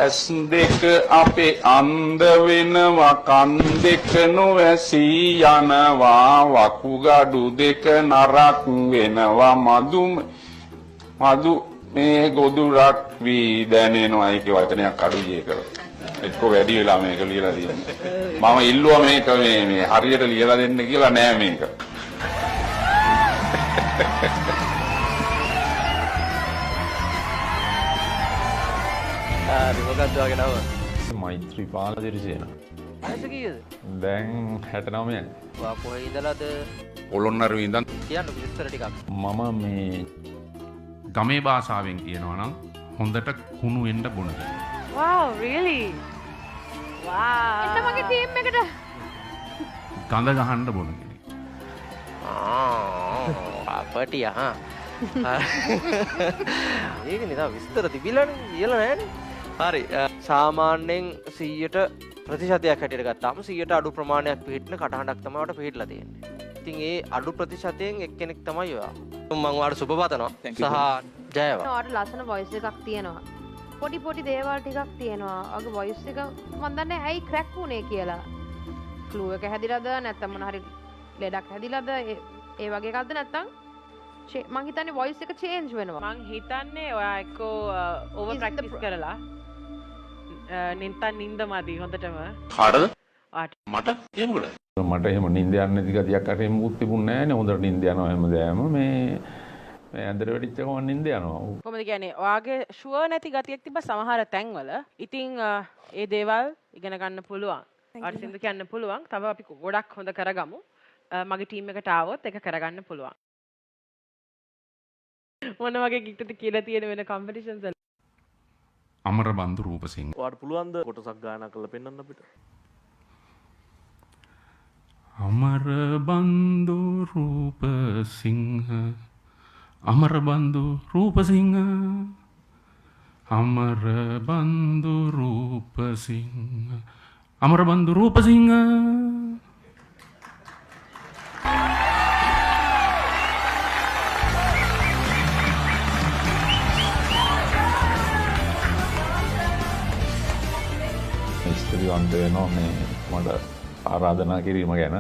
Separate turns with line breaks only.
ඇස් දෙක අපේ අන්ධ වෙනවා කන් දෙක නොවැසී යනවා වකුගඩු දෙක නරක් වෙනවා මදු මේ ගොදුරක් වී දැනෙනවා. ඒකේ වචනයක් අඩුයි ඒක. එක්ක වැඩි වෙලා මේක ලියලා තියෙන්නේ. මම ඉල්ලුවා මේක මේ හරියට ලියලා දෙන්න කියලා නෑ මේක.
මොකක්ද වගේ නම?
මෛත්‍රීපාල දිරිසේන.
වයස කීයද?
දැන් 69යි.
ඔයා කොහේ ඉඳලාද?
පොළොන්නරුවේ ඉඳන්
කියන්න විස්තර ටිකක්.
මම මේ
ගමේ භාෂාවෙන් කියනවා නම් හොඳට කුණු වෙන්න බොන කෙනෙක්.
Wow, really? Wow. එන්න මගේ ටීම් එකට.
ගඳ ගහන්න බොන කෙනෙක්.
අපටිය හා. ඒක නේ විස්තර තිබිලානේ කියලා නෑනේ. හරි සාමාන්‍යයෙන් 100ට ප්‍රතිශතයක් හැටියට ගත්තාම 100ට අඩු ප්‍රමාණයක් පිළිහිටන කටහඬක් තමයි ඔයාලට පිළිහිටලා තියෙන්නේ. ඉතින් ඒ අඩු ප්‍රතිශතයෙන් එක්කෙනෙක් තමයි ඔයා. මම ඔයාලට සුබ පතනවා. සහ ජයවා.
ඔයාලට ලස්සන වොයිස් එකක් තියෙනවා. පොඩි දේවල් ටිකක් තියෙනවා. ඔයාගේ වොයිස් එක මම දන්නේ ඇයි ක්‍රැක් වුනේ කියලා. ෆ්ලූ එක හැදිලාද නැත්නම් මොන හරි ලෙඩක් හැදිලාද ඒ වගේ එකක්ද නැත්නම් මං හිතන්නේ වොයිස් එක චේන්ජ් වෙනවා.
මං හිතන්නේ ඔයා එක්කෝ ඕවර් ප්‍රැක්ටිස් කරලා නින්ද මදි හොඳටම.
කාටද?
ආට
මට එහෙමද?
මට එහෙම නිින්ද යන්නේ නැති ගතියක් අර එහෙම මුත් තිබුණේ නැහැ නේ. හොඳට නිින්ද යනවා හැමදාම. මේ ඇඳට වෙටිච්ච ගමන් නිින්ද යනවා.
කොහොමද කියන්නේ ඔයාගේ ෂුවර් නැති ගතියක් තිබ්බ සමහර තැන්වල. ඉතින් ඒ දේවල් ඉගෙන ගන්න පුළුවන්. ආට සින්දු කියන්න පුළුවන්. තව අපි ගොඩක් හොඳ කරගමු. මගේ ටීම් එකට ආවොත් ඒක කරගන්න පුළුවන්. මොන වගේ ගිට්ටුද කියලා තියෙන වෙන කම්පිටිෂන්ස් වල?
අමරබන්දු රූපසිංහ.
ඔයාලට පුළුවන් ද කොටසක් ගායනා කරලා පෙන්වන්න අපිට?
අමරබන්දු රූපසිංහ අමරබන්දු රූපසිංහ අමරබන්දු රූපසිංහ අමරබන්දු රූපසිංහ.
ස්තුතිවන්ත වෙනවා මේ මට ආරාධනා කිරීම ගැන.